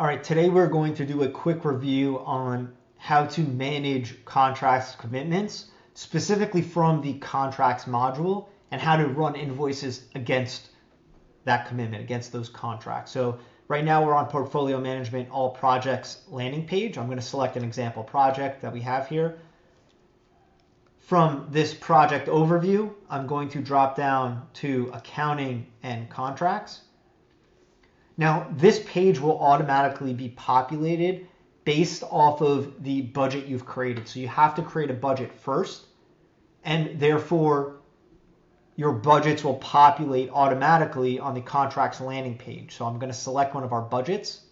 All right, today we're going to do a quick review on how to manage contracts commitments, specifically from the contracts module, and how to run invoices against that commitment, against those contracts. So right now we're on portfolio management, all projects landing page. I'm going to select an example project that we have here. From this project overview, I'm going to drop down to accounting and contracts. Now, this page will automatically be populated based off of the budget you've created. So you have to create a budget first, and therefore your budgets will populate automatically on the contracts landing page. So I'm going to select one of our budgets,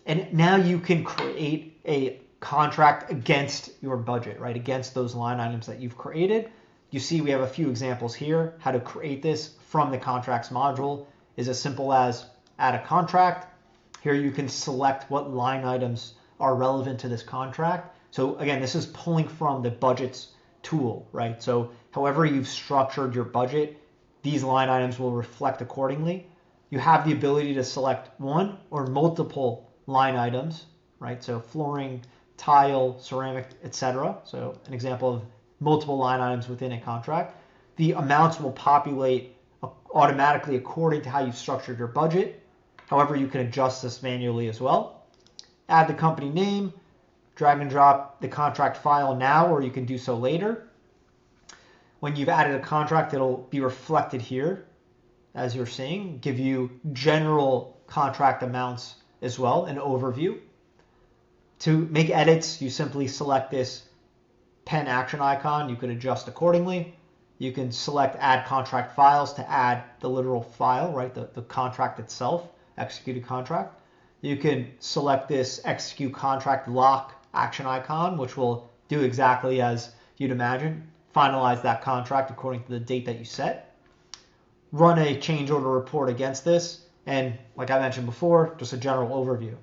and now you can create a contract against your budget, right? Against those line items that you've created. You see we have a few examples here. How to create this from the contracts module is as simple as add a contract. Here you can select what line items are relevant to this contract. So again, this is pulling from the budgets tool, right? So however you've structured your budget, these line items will reflect accordingly. You have the ability to select one or multiple line items, right? So flooring, tile, ceramic, etc. So an example of multiple line items within a contract. The amounts will populate automatically according to how you've structured your budget. However, you can adjust this manually as well. Add the company name, drag and drop the contract file now, or you can do so later. When you've added a contract, it'll be reflected here, as you're seeing, give you general contract amounts as well, an overview. To make edits, you simply select this pen action icon. You can adjust accordingly. You can select add contract files to add the literal file, right? The contract itself, executed contract. You can select this execute contract lock action icon, which will do exactly as you'd imagine. Finalize that contract according to the date that you set. Run a change order report against this. And like I mentioned before, just a general overview.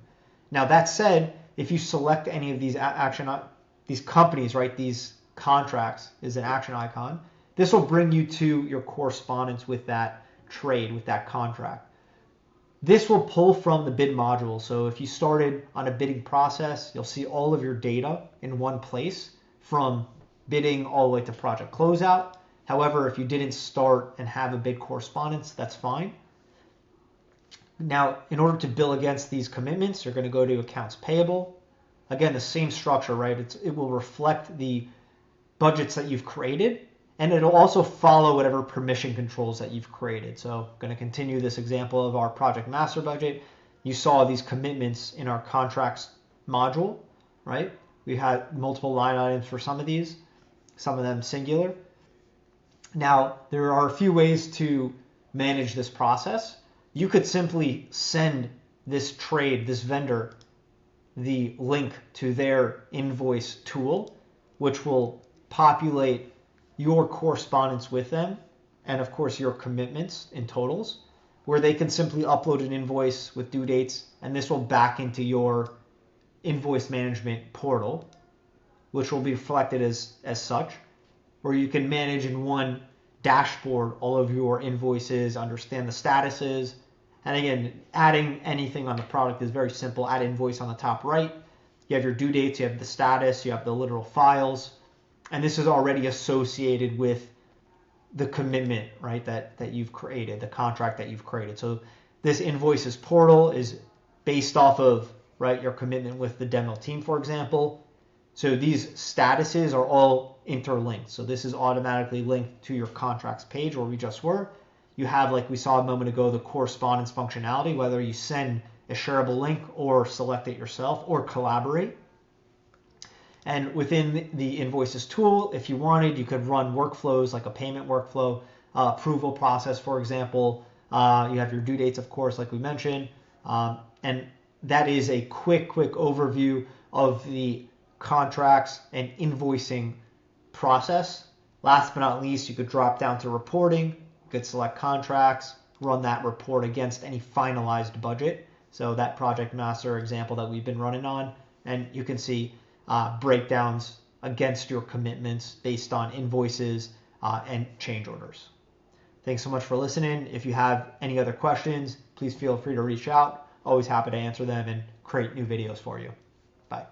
Now that said, if you select any of these companies, right, these contracts is an action icon, this will bring you to your correspondence with that trade, with that contract. This will pull from the bid module. So if you started on a bidding process, you'll see all of your data in one place from bidding all the way to project closeout. However, if you didn't start and have a bid correspondence, that's fine. Now, in order to bill against these commitments, you're going to go to accounts payable. Again, the same structure, right? It will reflect the budgets that you've created, and it'll also follow whatever permission controls that you've created. So I'm going to continue this example of our project master budget. You saw these commitments in our contracts module, right? We had multiple line items for some of these, some of them singular. Now, there are a few ways to manage this process. You could simply send this trade, this vendor, the link to their invoice tool, which will populate your correspondence with them, and of course your commitments in totals, where they can simply upload an invoice with due dates, and this will back into your invoice management portal, which will be reflected as such, where you can manage in one dashboard all of your invoices, understand the statuses. And again, adding anything on the product is very simple. Add invoice on the top right. You have your due dates, you have the status, you have the literal files, and this is already associated with the commitment, right, that you've created, the contract that you've created. So this invoices portal is based off of, right, your commitment with the demo team, for example. So these statuses are all interlinked. So this is automatically linked to your contracts page where we just were. You have, like we saw a moment ago, the correspondence functionality, whether you send a shareable link or select it yourself or collaborate. And within the invoices tool, if you wanted, you could run workflows like a payment workflow, approval process, for example. You have your due dates, of course, like we mentioned. And that is a quick overview of the contracts and invoicing process. Last but not least, you could drop down to reporting. You could select contracts, run that report against any finalized budget. So that project master example that we've been running on, and you can see breakdowns against your commitments based on invoices and change orders. Thanks so much for listening. If you have any other questions, please feel free to reach out. Always happy to answer them and create new videos for you. Bye.